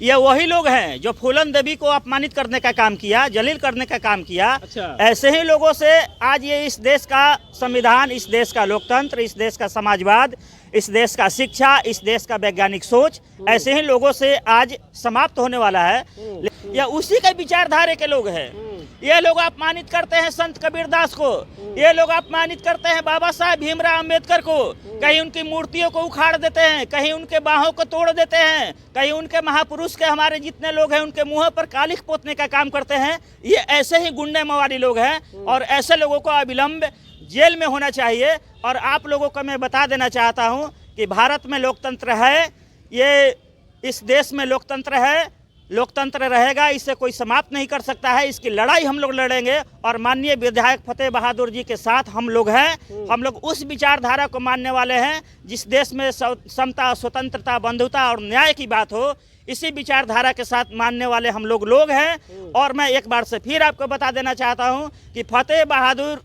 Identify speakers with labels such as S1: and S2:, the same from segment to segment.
S1: ये वही लोग हैं जो फूलन देवी को अपमानित करने का काम किया, जलील करने का काम किया।
S2: अच्छा।
S1: ऐसे ही लोगों से आज ये इस देश का संविधान, इस देश का लोकतंत्र, इस देश का समाजवाद, इस देश का शिक्षा, इस देश का वैज्ञानिक सोच, ऐसे ही लोगों से आज समाप्त होने वाला है। या उसी के विचारधारा के लोग हैं। ये लोग अपमानित करते हैं संत कबीरदास को, ये लोग अपमानित करते हैं बाबा साहब भीमराव अंबेडकर को, कहीं उनकी मूर्तियों को उखाड़ देते हैं, कहीं उनके बाहों को तोड़ देते हैं, कहीं उनके महापुरुष के हमारे जितने लोग हैं उनके मुंह पर कालिख पोतने का काम करते हैं। ये ऐसे ही गुंडे मवाली लोग हैं और ऐसे लोगों को अविलंब जेल में होना चाहिए। और आप लोगों को मैं बता देना चाहता हूं कि भारत में लोकतंत्र है, ये इस देश में लोकतंत्र है, लोकतंत्र रहेगा, इसे कोई समाप्त नहीं कर सकता है। इसकी लड़ाई हम लोग लड़ेंगे और माननीय विधायक फतेह बहादुर जी के साथ हम लोग हैं। हम लोग उस विचारधारा को मानने वाले हैं जिस देश में समता, स्वतंत्रता, बंधुता और न्याय की बात हो, इसी विचारधारा के साथ मानने वाले हम लोग हैं। और मैं एक बार से फिर आपको बता देना चाहता हूं कि फतेह बहादुर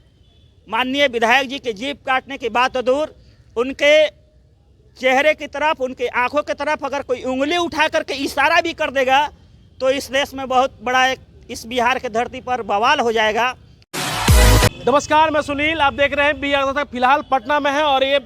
S1: माननीय विधायक जी की जीभ काटने की बात तो दूर, उनके चेहरे की तरफ, उनकी आंखों की तरफ अगर कोई उंगली उठा करके इशारा भी कर देगा तो इस देश में बहुत बड़ा एक, इस बिहार की धरती पर बवाल हो जाएगा।
S2: नमस्कार, मैं सुनील, आप देख रहे हैं बिहार। फिलहाल पटना में है और ये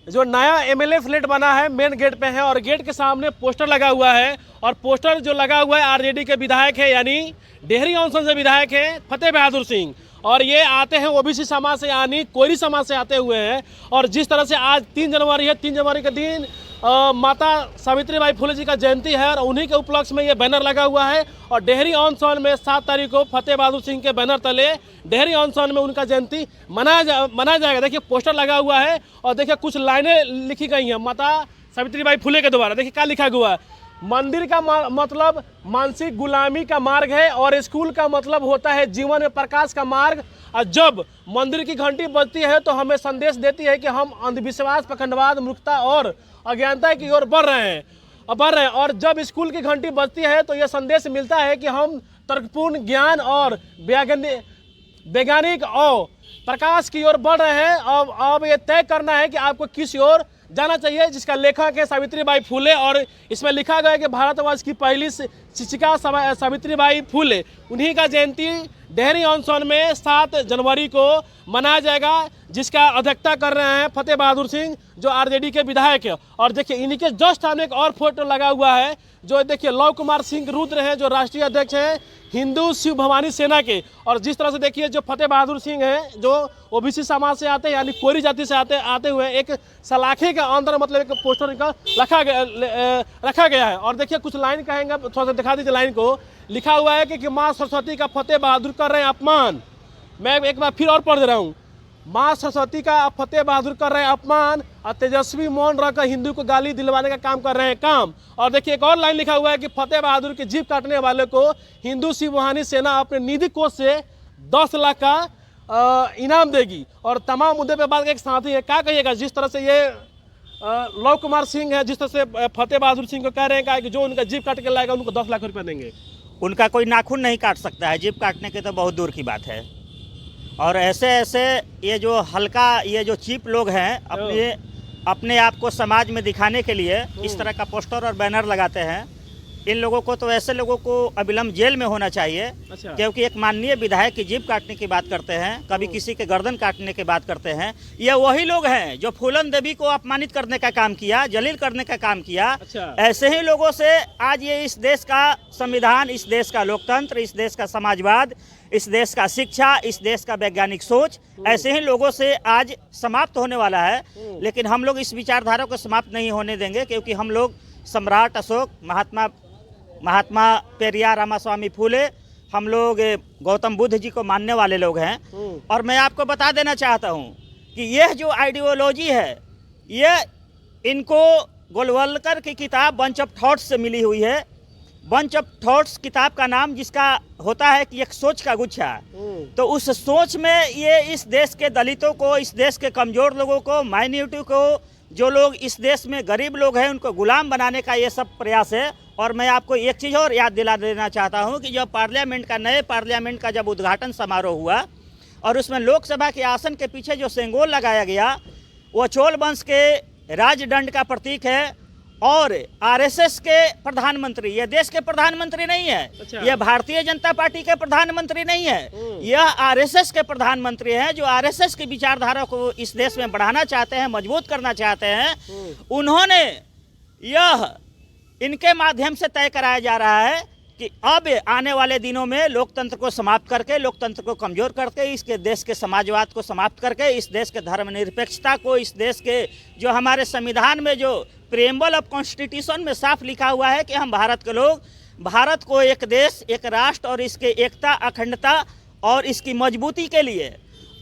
S2: जो नया एमएलए फ्लैट बना है मेन गेट पे है और गेट के सामने पोस्टर लगा हुआ है। और पोस्टर जो लगा हुआ है आरजेडी के विधायक है, यानी डेहरी ऑनसन से विधायक है फतेह बहादुर सिंह। और ये आते हैं ओबीसी समाज से, यानी कोयरी समाज से आते हुए हैं। और जिस तरह से आज 3 जनवरी है, 3 जनवरी के दिन माता सावित्रीबाई फुले जी का जयंती है और उन्हीं के उपलक्ष्य में ये बैनर लगा हुआ है। और डेहरी ऑनसन में 7 तारीख को फतेह बहादुर सिंह के बैनर तले डेहरी ऑनसन में उनका जयंती मनाया जाएगा। देखिए पोस्टर लगा हुआ है और देखिए कुछ लाइनें लिखी गई हैं माता सावित्रीबाई फुले के द्वारा। देखिए क्या लिखा हुआ है, मंदिर का मतलब मानसिक गुलामी का मार्ग है और स्कूल का मतलब होता है जीवन में प्रकाश का मार्ग। और जब मंदिर की घंटी बजती है तो हमें संदेश देती है कि हम अंधविश्वास, पाखंडवाद, मूर्खता और अज्ञानता की ओर बढ़ रहे हैं। और जब स्कूल की घंटी बजती है तो यह संदेश मिलता है कि हम तर्कपूर्ण ज्ञान और वैज्ञानिक और प्रकाश की ओर बढ़ रहे हैं। अब ये तय करना है कि आपको किस ओर जाना चाहिए, जिसका लेखक है सावित्रीबाई फुले। और इसमें लिखा गया है कि भारतवर्ष की पहली शिक्षिका सावित्रीबाई फुले, उन्हीं का जयंती डेहरी ऑनसन में 7 जनवरी को मनाया जाएगा, जिसका अध्यक्षता कर रहे हैं फतेह बहादुर सिंह जो आरजेडी के विधायक है। और देखिए इन्हीं के जस्ट सामने एक और फोटो लगा हुआ है जो देखिए लव कुमार सिंह रुद्र हैं जो राष्ट्रीय अध्यक्ष हैं हिंदू शिव भवानी सेना के। और जिस तरह से देखिए जो फतेह बहादुर सिंह हैं जो ओबीसी समाज से आते हैं, यानी कोयरी जाति से आते हुए एक सलाखे के अंदर मतलब एक पोस्टर का रखा गया है। और देखिए कुछ लाइन कहेंगे, थोड़ा सा दिखा दीजिए लाइन को। लिखा हुआ है कि माँ सरस्वती का फतेह बहादुर कर रहे हैं अपमान। मैं एक बार फिर और पढ़ दे रहा हूँ, माँ सरस्वती का फतेह बहादुर कर रहे हैं अपमान और तेजस्वी मौन रहकर हिंदू को गाली दिलवाने का काम कर रहे हैं काम। और देखिए एक और लाइन लिखा हुआ है कि फतेह बहादुर की जीभ काटने वाले को हिंदू शिव भवानी सेना अपने निधि कोष से 10 लाख का इनाम देगी। और तमाम मुद्दे पे बात एक साथी है, क्या कहिएगा जिस तरह से ये लव कुमार सिंह है, जिस तरह से फतेह बहादुर सिंह को कह रहे हैं कि जो उनका जीभ काट के लाएगा उनको 10 लाख रुपये देंगे।
S1: उनका कोई नाखून नहीं काट सकता है, जीभ काटने की तो बहुत दूर की बात है। और ऐसे ये जो हल्का, ये जो चीप लोग हैं अपने आप को समाज में दिखाने के लिए इस तरह का पोस्टर और बैनर लगाते हैं। इन लोगों को तो ऐसे लोगों को अविलंब जेल में होना चाहिए।
S2: अच्छा।
S1: क्योंकि एक माननीय विधायक की जीभ काटने की बात करते हैं, कभी किसी के गर्दन काटने की बात करते हैं। ये वही लोग हैं जो फूलन देवी को अपमानित करने का काम किया, जलील करने का काम किया।
S2: अच्छा।
S1: ऐसे ही लोगों से आज ये इस देश का संविधान, इस देश का लोकतंत्र, इस देश का समाजवाद, इस देश का शिक्षा, इस देश का वैज्ञानिक सोच, ऐसे ही लोगों से आज समाप्त होने वाला है। लेकिन हम लोग इस विचारधारा को समाप्त नहीं होने देंगे, क्योंकि हम लोग सम्राट अशोक, महात्मा पेरियार रामास्वामी फूले, हम लोग गौतम बुद्ध जी को मानने वाले लोग हैं। और मैं आपको बता देना चाहता हूं कि यह जो आइडियोलॉजी है, यह इनको गोलवलकर की किताब बंच ऑफ थॉट्स से मिली हुई है। बंच ऑफ थॉट्स किताब का नाम जिसका होता है कि एक सोच का गुच्छा। तो उस सोच में ये इस देश के दलितों को, इस देश के कमज़ोर लोगों को, माइनॉरिटी को, जो लोग इस देश में गरीब लोग हैं उनको गुलाम बनाने का ये सब प्रयास है। और मैं आपको एक चीज़ और याद दिला देना चाहता हूं कि जब नए पार्लियामेंट का जब उद्घाटन समारोह हुआ और उसमें लोकसभा के आसन के पीछे जो सेंगोल लगाया गया वो चोल वंश के राजदंड का प्रतीक है। और आरएसएस के प्रधानमंत्री, ये देश के प्रधानमंत्री नहीं है।
S2: अच्छा।
S1: ये भारतीय जनता पार्टी के प्रधानमंत्री नहीं है। यह आरएसएस के प्रधानमंत्री हैं, जो आरएसएस की विचारधारा को इस देश में बढ़ाना चाहते हैं, मजबूत करना चाहते हैं। उन्होंने यह इनके माध्यम से तय कराया जा रहा है कि अब आने वाले दिनों में लोकतंत्र को समाप्त करके, लोकतंत्र को कमजोर करके, इसके देश के समाजवाद को समाप्त करके, इस देश के धर्मनिरपेक्षता को, इस देश के जो हमारे संविधान में जो प्रीएम्बल ऑफ कॉन्स्टिट्यूशन में साफ लिखा हुआ है कि हम भारत के लोग भारत को एक देश, एक राष्ट्र और इसके एकता, अखंडता और इसकी मजबूती के लिए,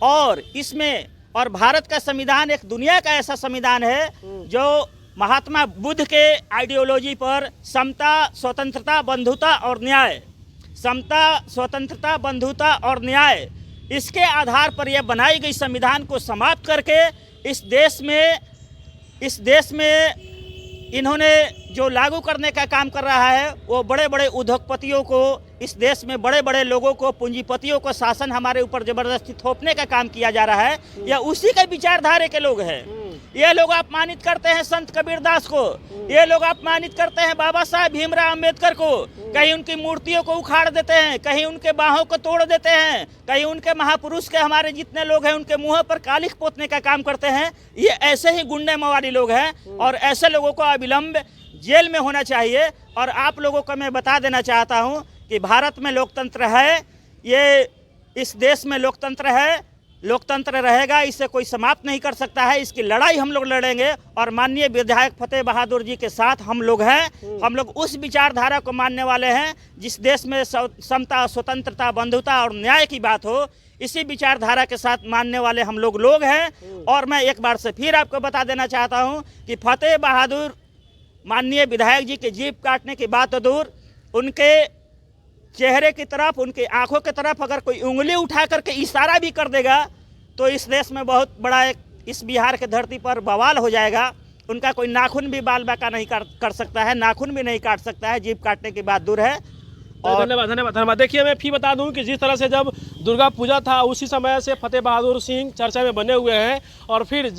S1: और इसमें और भारत का संविधान एक दुनिया का ऐसा संविधान है जो महात्मा बुद्ध के आइडियोलॉजी पर समता, स्वतंत्रता, बंधुता और न्याय, समता, स्वतंत्रता, बंधुता और न्याय, इसके आधार पर यह बनाई गई संविधान को समाप्त करके इस देश में इन्होंने जो लागू करने का काम कर रहा है, वो बड़े बड़े उद्योगपतियों को, इस देश में बड़े बड़े लोगों को, पूंजीपतियों को शासन हमारे ऊपर जबरदस्ती थोपने का काम किया जा रहा है। यह उसी के विचारधारे के लोग हैं। ये लोग अपमानित करते हैं संत कबीरदास को, ये लोग अपमानित करते हैं बाबा साहब भीमराव अंबेडकर को, कहीं उनकी मूर्तियों को उखाड़ देते हैं, कहीं उनके बाहों को तोड़ देते हैं, कहीं उनके महापुरुष के, हमारे जितने लोग हैं उनके मुंह पर कालिख पोतने का काम करते हैं। ये ऐसे ही गुंडे मवाली लोग हैं और ऐसे लोगों को अविलंब जेल में होना चाहिए। और आप लोगों को मैं बता देना चाहता हूं कि भारत में लोकतंत्र है, ये इस देश में लोकतंत्र है, लोकतंत्र रहेगा, इसे कोई समाप्त नहीं कर सकता है। इसकी लड़ाई हम लोग लड़ेंगे और माननीय विधायक फतेह बहादुर जी के साथ हम लोग हैं। हम लोग उस विचारधारा को मानने वाले हैं जिस देश में समता, स्वतंत्रता, बंधुता और न्याय की बात हो, इसी विचारधारा के साथ मानने वाले हम लोग हैं। और मैं एक बार से फिर आपको बता देना चाहता हूं कि फतेह बहादुर माननीय विधायक जी की जीभ काटने की बात दूर, उनके चेहरे की तरफ, उनकी आंखों की तरफ अगर कोई उंगली उठा करके इशारा भी कर देगा तो इस देश में बहुत बड़ा एक, इस बिहार की धरती पर बवाल हो जाएगा। उनका कोई नाखून भी बाल बाका नहीं कर सकता है, नाखून भी नहीं काट सकता है, जीभ काटने की बात दूर है।
S2: और धन्यवाद। देखिए, मैं फिर बता दूं कि जिस तरह से जब दुर्गा पूजा था उसी समय से फतेह बहादुर सिंह चर्चा में बने हुए हैं। और फिर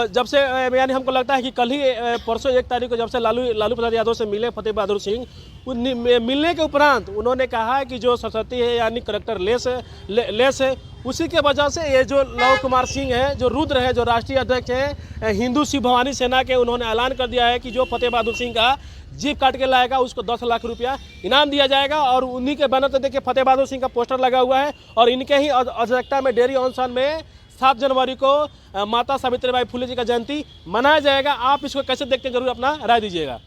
S2: जब से यानी हमको लगता है कि कल ही परसों 1 तारीख को जब से लालू प्रसाद यादव से मिले फतेह बहादुर सिंह, मिलने के उपरांत उन्होंने कहा कि जो सरस्वती है यानी करेक्टर लेस है, उसी के वजह से ये जो लव कुमार सिंह है, जो रुद्र है, जो राष्ट्रीय अध्यक्ष हैं हिंदू शिव भवानी सेना के, उन्होंने ऐलान कर दिया है कि जो फतेह बहादुर सिंह का जीप काट के लाएगा उसको 10 लाख रुपया इनाम दिया जाएगा। और उन्हीं के बैनर पर देखिए फतेह बहादुर सिंह का पोस्टर लगा हुआ है। और इनके ही अध्यक्षता में डेयरी ऑनसन में 7 जनवरी को माता सावित्रीबाई फुले जी का जयंती मनाया जाएगा। आप इसको कैसे देखते हैं, जरूर अपना राय दीजिएगा।